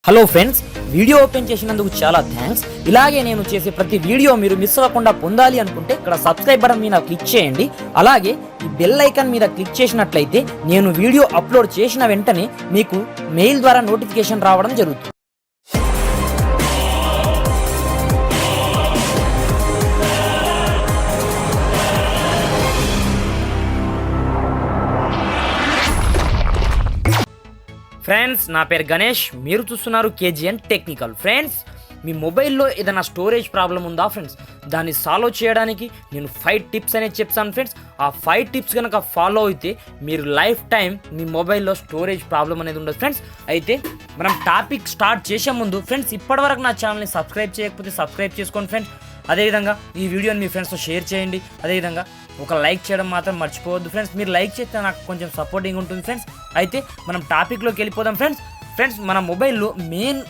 Hello friends, video open చేసినందుకు చాలా thanks. ఇలాగే నేను చేసే ప్రతి వీడియో మీరు మిస్ అవ్వకుండా పొందాలి అనుకుంటే ఇక్కడ సబ్స్క్రైబ్ బటన్ మీద క్లిక్ చేయండి. అలాగే ఈ బెల్ ఐకాన్ మీద క్లిక్ చేసినట్లయితే నేను వీడియో అప్లోడ్ చేసిన వెంటనే మీకు మెయిల్ ద్వారా నోటిఫికేషన్ రావడం జరుగుతుంది. ఫ్రెండ్స్, నా పేరు గణేష్, మీరు చూస్తున్నారు కేజీఎన్ టెక్నికల్. ఫ్రెండ్స్, మీ మొబైల్లో ఏదైనా స్టోరేజ్ ప్రాబ్లం ఉందా ఫ్రెండ్స్? దాన్ని సాల్వ్ చేయడానికి నేను 5 టిప్స్ అనేది చెప్తాను ఫ్రెండ్స్. ఆ 5 టిప్స్ కనుక ఫాలో అయితే మీరు లైఫ్ టైం మీ మొబైల్లో స్టోరేజ్ ప్రాబ్లం అనేది ఉండదు ఫ్రెండ్స్. అయితే మనం టాపిక్ స్టార్ట్ చేసే ముందు ఫ్రెండ్స్, ఇప్పటివరకు నా ఛానల్ని సబ్స్క్రైబ్ చేయకపోతే సబ్స్క్రైబ్ చేసుకోండి ఫ్రెండ్స్. అదేవిధంగా ఈ వీడియోని మీ ఫ్రెండ్స్తో షేర్ చేయండి. అదేవిధంగా ఒక లైక్ చేయడం మాత్రం మర్చిపోవద్దు ఫ్రెండ్స్. మీరు లైక్ చేస్తే నాకు కొంచెం సపోర్టింగ్ ఉంటుంది ఫ్రెండ్స్. అయితే మనం టాపిక్లోకి వెళ్ళిపోదాం ఫ్రెండ్స్. మన మొబైల్లో మెయిన్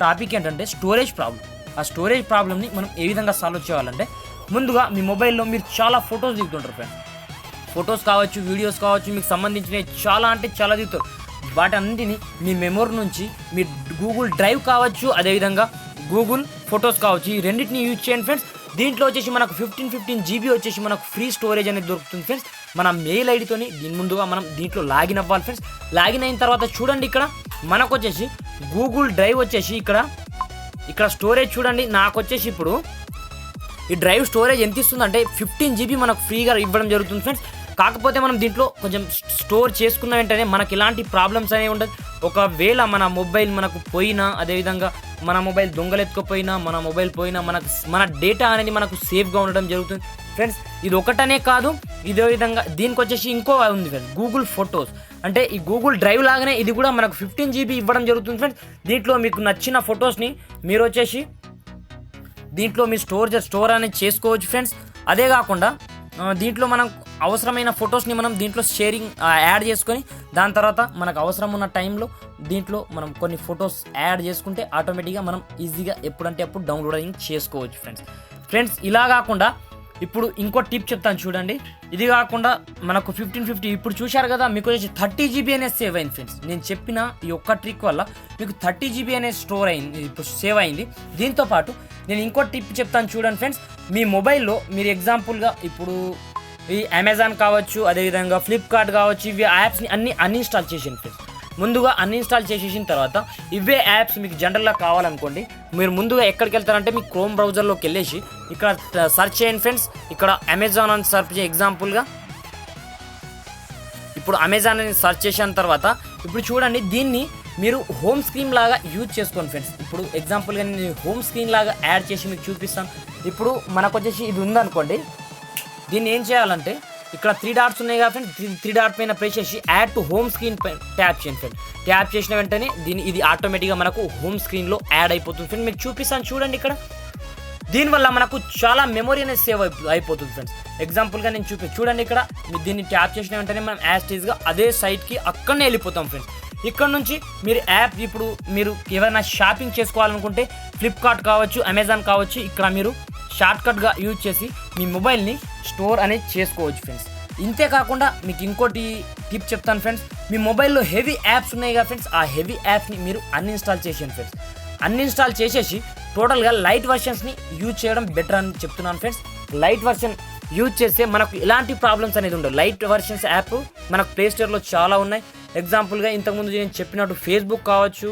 టాపిక్ ఏంటంటే స్టోరేజ్ ప్రాబ్లం. ఆ స్టోరేజ్ ప్రాబ్లమ్ని మనం ఏ విధంగా సాల్వ్ చేయాలంటే, ముందుగా మీ మొబైల్లో మీరు చాలా ఫొటోస్ దిగుతుంటారు ఫ్రెండ్స్. ఫొటోస్ కావచ్చు, వీడియోస్ కావచ్చు, మీకు సంబంధించినవి చాలా అంటే చాలా దిగుతారు. వాటన్నింటినీ మీ మెమొరీ నుంచి మీ గూగుల్ డ్రైవ్ కావచ్చు, అదేవిధంగా గూగుల్ ఫొటోస్ కావచ్చు, ఈ రెండింటిని యూజ్ చేయండి ఫ్రెండ్స్. దీంట్లో వచ్చేసి మనకు 15 GB వచ్చేసి మనకు ఫ్రీ స్టోరేజ్ అనేది దొరుకుతుంది ఫ్రెండ్స్. మన మెయిల్ ఐడితోని ముందుగా మనం దీంట్లో లాగిన్ అవ్వాలి ఫ్రెండ్స్. లాగిన్ అయిన తర్వాత చూడండి, ఇక్కడ మనకు వచ్చేసి గూగుల్ డ్రైవ్ వచ్చేసి ఇక్కడ స్టోరేజ్ చూడండి. నాకు వచ్చేసి ఇప్పుడు ఈ డ్రైవ్ స్టోరేజ్ ఎంత ఇస్తుందంటే 15 GB మనకు ఫ్రీగా ఇవ్వడం జరుగుతుంది ఫ్రెండ్స్. కాకపోతే మనం దీంట్లో కొంచెం స్టోర్ చేసుకున్న వెంటనే మనకి ఇలాంటి ప్రాబ్లమ్స్ అనేవి ఉండదు. ఒకవేళ మన మొబైల్ మనకు పోయినా, అదేవిధంగా మన మొబైల్ దొంగలెత్తుకపోయినా, మన మొబైల్ పోయినా మన డేటా అనేది మనకు సేఫ్గా ఉండడం జరుగుతుంది ఫ్రెండ్స్. ఇది ఒకటనే కాదు, ఇదే విధంగా దీనికి వచ్చేసి ఇంకో ఉంది ఫ్రెండ్స్, గూగుల్ ఫొటోస్. అంటే ఈ గూగుల్ డ్రైవ్ లాగానే ఇది కూడా మనకు 15 GB ఇవ్వడం జరుగుతుంది ఫ్రెండ్స్. దీంట్లో మీకు నచ్చిన ఫొటోస్ని మీరు వచ్చేసి దీంట్లో మీ స్టోర్ అనేది చేసుకోవచ్చు ఫ్రెండ్స్. అదే కాకుండా దీంట్లో మనం అవసరమైన ఫొటోస్ని మనం దీంట్లో షేరింగ్ యాడ్ చేసుకొని, దాని తర్వాత మనకు అవసరం ఉన్న టైంలో దీంట్లో మనం కొన్ని ఫొటోస్ యాడ్ చేసుకుంటే ఆటోమేటిక్గా మనం ఈజీగా ఎప్పుడంటే అప్పుడు డౌన్లోడింగ్ చేసుకోవచ్చు ఫ్రెండ్స్. ఇలా కాకుండా ఇప్పుడు ఇంకో టిప్ చెప్తాను చూడండి. ఇది కాకుండా మనకు 1550 ఇప్పుడు చూశారు కదా, మీకు వచ్చేసి 30 GB అనేది సేవ్ అయింది ఫ్రెండ్స్. నేను చెప్పిన ఈ ఒక్క ట్రిక్ వల్ల మీకు 30 GB అనేది స్టోర్ అయింది, ఇప్పుడు సేవ్ అయింది. దీంతోపాటు నేను ఇంకో టిప్ చెప్తాను చూడండి ఫ్రెండ్స్. మీ మొబైల్లో మీరు ఎగ్జాంపుల్గా ఇప్పుడు ఈ అమెజాన్ కావచ్చు, అదేవిధంగా ఫ్లిప్కార్ట్ కావచ్చు, ఇవి యాప్స్ని అన్ని అన్ఇన్స్టాల్ చేసేయండి ఫ్రెండ్స్. ముందుగా అన్ఇన్స్టాల్ చేసేసిన తర్వాత ఇవే యాప్స్ మీకు జనరల్గా కావాలనుకోండి, మీరు ముందుగా ఎక్కడికి వెళ్తారంటే మీ క్రోమ్ బ్రౌజర్లోకి వెళ్ళేసి ఇక్కడ సెర్చ్ చేయండి ఫ్రెండ్స్. ఇక్కడ అమెజాన్ అని సెర్చ్ చేయ ఎగ్జాంపుల్గా ఇప్పుడు అమెజాన్ అని సెర్చ్ చేసిన తర్వాత ఇప్పుడు చూడండి, దీన్ని మీరు హోమ్ స్క్రీన్ లాగా యూజ్ చేసుకోండి ఫ్రెండ్స్. ఇప్పుడు ఎగ్జాంపుల్గా నేను హోమ్ స్క్రీన్ లాగా యాడ్ చేసి మీకు చూపిస్తాను. ఇప్పుడు మనకు వచ్చేసి ఇది ఉందనుకోండి, దీన్ని ఏం చేయాలంటే ఇక్కడ 3 డాట్స్ ఉన్నాయి కదా ఫ్రెండ్స్, 3 డాట్ పైన ప్రెస్ చేసి యాడ్ టు హోమ్ స్క్రీన్ పైన ట్యాప్ చేయండి ఫ్రెండ్. ట్యాప్ చేసిన వెంటనే ఇది ఆటోమేటిక్గా మనకు హోమ్ స్క్రీన్లో యాడ్ అయిపోతుంది ఫ్రెండ్. మీకు చూపిస్తాను చూడండి. ఇక్కడ దీనివల్ల మనకు చాలా మెమొరీ అనేది సేవ్ అయిపోతుంది ఫ్రెండ్స్. ఎగ్జాంపుల్గా నేను చూడండి, ఇక్కడ దీన్ని ట్యాప్ చేసిన వెంటనే మనం యాస్టీజ్గా అదే సైట్కి అక్కడనే వెళ్ళిపోతాం ఫ్రెండ్స్. ఇక్కడ నుంచి మీరు యాప్ ఇప్పుడు మీరు ఏమైనా షాపింగ్ చేసుకోవాలనుకుంటే ఫ్లిప్కార్ట్ కావచ్చు, అమెజాన్ కావచ్చు, ఇక్కడ మీరు షార్ట్కట్గా యూజ్ చేసి మీ మొబైల్ని స్టోర్ అనేది చేసుకోవచ్చు ఫ్రెండ్స్. ఇంతే కాకుండా మీకు ఇంకోటి టిప్ చెప్తాను ఫ్రెండ్స్. మీ మొబైల్లో హెవీ యాప్స్ ఉన్నాయి కదా ఫ్రెండ్స్, ఆ హెవీ యాప్స్ని మీరు అన్ఇన్స్టాల్ చేసేయండి ఫ్రెండ్స్. అన్ఇన్స్టాల్ చేసేసి టోటల్గా లైట్ వర్షన్స్ని యూజ్ చేయడం బెటర్ అని చెప్తున్నాను ఫ్రెండ్స్. లైట్ వర్షన్ యూజ్ చేస్తే మనకు ఇలాంటి ప్రాబ్లమ్స్ అనేది ఉండవు. లైట్ వర్షన్స్ యాప్ మనకు ప్లేస్టోర్లో చాలా ఉన్నాయి. ఎగ్జాంపుల్గా ఇంతకుముందు నేను చెప్పినట్టు ఫేస్బుక్ కావచ్చు,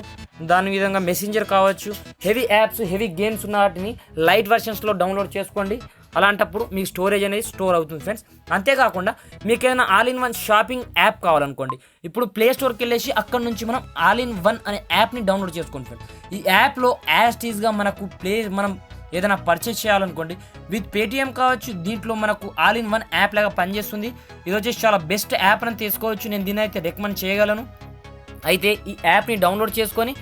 దాని విధంగా మెసెంజర్ కావచ్చు, హెవీ యాప్స్, హెవీ గేమ్స్ ఉన్న వాటిని లైట్ వర్షన్స్లో డౌన్లోడ్ చేసుకోండి. అలాంటప్పుడు మీకు స్టోరేజ్ అనేది స్టోర్ అవుతుంది ఫ్రెండ్స్. అంతేకాకుండా మీకు ఏదైనా all in one shopping app కావాలనుకోండి, ఇప్పుడు ప్లే స్టోర్కి వెళ్ళేసి అక్కడ నుంచి మనం ఆల్ ఇన్ వన్ అనే యాప్ని డౌన్లోడ్ చేసుకోండి ఫ్రెండ్స్. ఈ యాప్లో యాస్టీజ్గా మనకు మనం ఏదైనా పర్చేస్ చేయాలనుకోండి, విత్ పేటిఎం కావచ్చు, దీంట్లో మనకు ఆల్ ఇన్ వన్ యాప్ లాగా పనిచేస్తుంది. ఇది వచ్చేసి చాలా బెస్ట్ యాప్ అని తీసుకోవచ్చు. నేను దీన్ని అయితే రికమెండ్ చేయగలను. అయితే ఈ యాప్ని డౌన్లోడ్ చేసుకొని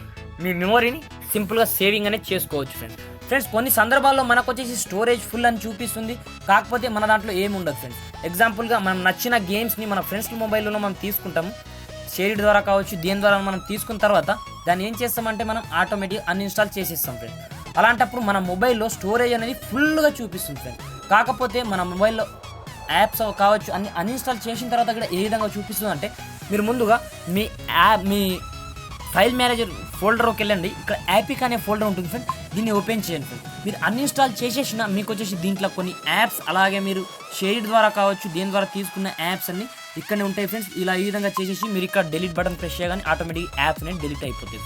మీ మెమొరీని సింపుల్గా సేవింగ్ అనేది చేసుకోవచ్చు ఫ్రెండ్స్. కొన్ని సందర్భాల్లో మనకు వచ్చేసి స్టోరేజ్ ఫుల్ అని చూపిస్తుంది, కాకపోతే మన దాంట్లో ఏమి ఉండదు ఫ్రెండ్స్. ఎగ్జాంపుల్గా మనం నచ్చిన గేమ్స్ని మన ఫ్రెండ్స్ మొబైల్లో మనం తీసుకుంటాము, షేర్ ద్వారా కావచ్చు, దీని ద్వారా మనం తీసుకున్న తర్వాత దాన్ని ఏం చేస్తామంటే మనం ఆటోమేటిక్గా అన్ఇన్స్టాల్ చేసేస్తాం ఫ్రెండ్స్. అలాంటప్పుడు మన మొబైల్లో స్టోరేజ్ అనేది ఫుల్గా చూపిస్తుంది ఫ్రెండ్స్. కాకపోతే మన మొబైల్లో యాప్స్ కావచ్చు అన్ని అన్ఇన్స్టాల్ చేసిన తర్వాత కూడా ఏ విధంగా చూపిస్తుంది అంటే, మీరు ముందుగా మీ ఫైల్ ఫోల్డర్కి వెళ్ళండి, ఇక్కడ యాపిక్ అనే ఫోల్డర్ ఉంటుంది ఫ్రెండ్, దీన్ని ఓపెన్ చేయండి ఫ్రెండ్. మీరు అన్ఇన్స్టాల్ చేసేసిన మీకు వచ్చేసి దీంట్లో కొన్ని యాప్స్ అలాగే మీరు షేర్ ద్వారా కావచ్చు దేని ద్వారా తీసుకున్న యాప్స్ అన్ని ఇక్కడనే ఉంటాయి ఫ్రెండ్స్. ఇలా ఈ విధంగా చేసేసి మీరు ఇక్కడ డిలీట్ బటన్ ప్రెస్ చేయగానే ఆటోమేటిక్ యాప్స్ అనేది డిలీట్ అయిపోతాయి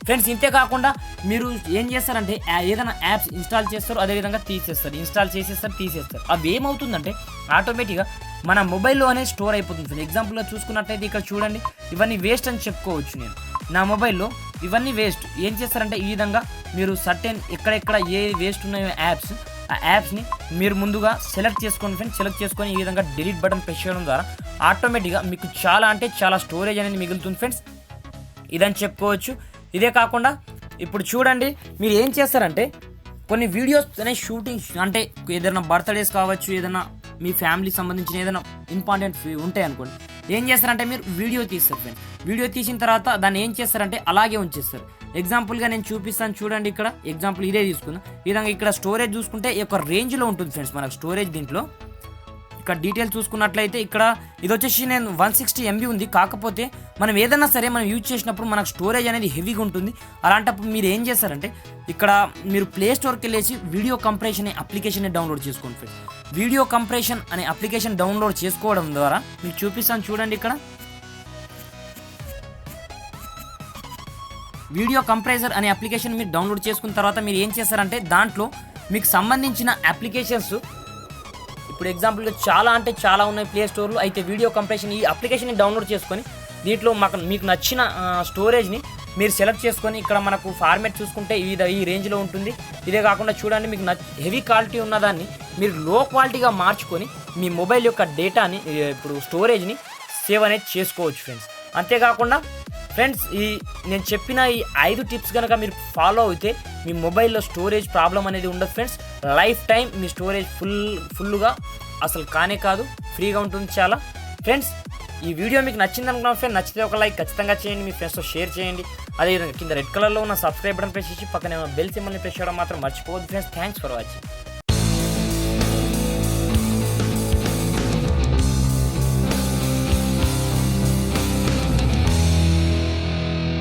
ఫ్రెండ్స్. ఇంతే కాకుండా మీరు ఏం చేస్తారంటే ఏదైనా యాప్స్ ఇన్స్టాల్ చేస్తారు అదేవిధంగా తీసేస్తారు, ఇన్స్టాల్ చేసేస్తారు తీసేస్తారు. అవి ఏమవుతుందంటే ఆటోమేటిక్గా మన మొబైల్లో అనేది స్టోర్ అయిపోతుంది ఫ్రెండ్. ఎగ్జాంపుల్గా చూసుకున్నట్లయితే ఇక్కడ చూడండి, ఇవన్నీ వేస్ట్ అని చెప్పుకోవచ్చు. నేను నా మొబైల్లో ఇవన్నీ వేస్ట్. ఏం చేస్తారంటే ఈ విధంగా మీరు సర్టెన్ ఎక్కడెక్కడ ఏ వేస్ట్ ఉన్నాయో యాప్స్, ఆ యాప్స్ని మీరు ముందుగా సెలెక్ట్ చేసుకోండి ఫ్రెండ్స్. సెలెక్ట్ చేసుకొని ఈ విధంగా డిలీట్ బటన్ ప్రెస్ చేయడం ద్వారా ఆటోమేటిక్గా మీకు చాలా అంటే చాలా స్టోరేజ్ అనేది మిగులుతుంది ఫ్రెండ్స్, ఇదని చెప్పుకోవచ్చు. ఇదే కాకుండా ఇప్పుడు చూడండి, మీరు ఏం చేస్తారంటే కొన్ని వీడియోస్ అనేవి షూటింగ్ అంటే ఏదైనా బర్త్డేస్ కావచ్చు, ఏదైనా మీ ఫ్యామిలీ సంబంధించిన ఏదైనా ఇంపార్టెంట్ ఉంటాయి అనుకోండి, ఏం చేస్తారంటే మీరు వీడియో తీస్తారు ఫ్రెండ్. వీడియో తీసిన తర్వాత దాన్ని ఏం చేస్తారంటే అలాగే ఉంచేస్తారు. ఎగ్జాంపుల్గా నేను చూపిస్తాను చూడండి, ఇక్కడ ఎగ్జాంపుల్ ఇదే తీసుకుందాం. ఈ విధంగా ఇక్కడ స్టోరేజ్ చూసుకుంటే ఈ యొక్క రేంజ్లో ఉంటుంది ఫ్రెండ్స్ మనకు స్టోరేజ్. దీంట్లో ఇక్కడ డీటెయిల్స్ చూసుకున్నట్లయితే ఇక్కడ ఇది వచ్చేసి నేను 160 MB ఉంది. కాకపోతే మనం ఏదైనా సరే మనం యూజ్ చేసినప్పుడు మనకు స్టోరేజ్ అనేది హెవీగా ఉంటుంది. అలాంటప్పుడు మీరు ఏం చేస్తారంటే ఇక్కడ మీరు ప్లే స్టోర్కి వెళ్ళేసి వీడియో కంప్రెషన్ అనే అప్లికేషన్ డౌన్లోడ్ చేసుకోండి ఫ్రెండ్స్. వీడియో కంప్రెషన్ అనే అప్లికేషన్ డౌన్లోడ్ చేసుకోవడం ద్వారా మీకు చూపిస్తాను చూడండి, ఇక్కడ వీడియో కంప్రెసర్ అనే అప్లికేషన్ మీరు డౌన్లోడ్ చేసుకున్న తర్వాత మీరు ఏం చేస్తారంటే దాంట్లో మీకు సంబంధించిన అప్లికేషన్స్ ఇప్పుడు ఎగ్జాంపుల్గా చాలా అంటే చాలా ఉన్నాయి ప్లే స్టోర్లో. అయితే వీడియో కంప్రెషన్ ఈ అప్లికేషన్ని డౌన్లోడ్ చేసుకొని దీంట్లో మీకు నచ్చిన స్టోరేజ్ని మీరు సెలెక్ట్ చేసుకొని ఇక్కడ మనకు ఫార్మాట్ చూసుకుంటే ఈ రేంజ్లో ఉంటుంది. ఇదే కాకుండా చూడండి, మీకు హెవీ క్వాలిటీ ఉన్నదాన్ని మీరు లో క్వాలిటీగా మార్చుకొని మీ మొబైల్ యొక్క డేటాని ఇప్పుడు స్టోరేజ్ని సేవ్ అనేది చేసుకోవచ్చు ఫ్రెండ్స్. అంతేకాకుండా ఫ్రెండ్స్ నేను చెప్పిన ఈ 5 టిప్స్ కనుక మీరు ఫాలో అయితే మీ మొబైల్లో స్టోరేజ్ ప్రాబ్లం అనేది ఉండదు ఫ్రెండ్స్. లైఫ్ టైం మీ స్టోరేజ్ ఫుల్గా అసలు కానే కాదు, ఫ్రీగా ఉంటుంది చాలా ఫ్రెండ్స్. ఈ వీడియో మీకు నచ్చింది అనుకున్నాను ఫ్రెండ్. నచ్చితే ఒక లైక్ ఖచ్చితంగా చేయండి, మీ ఫ్రెండ్స్తో షేర్ చేయండి. అదేవిధంగా కింద రెడ్ కలర్లో ఉన్న సబ్స్క్రైబ్ బటన్ ప్రెస్ చేసి పక్కనే బెల్ సింబల్ని ప్రెస్ చేయడం మాత్రం మర్చిపోవద్దు ఫ్రెండ్స్. Thanks for watching.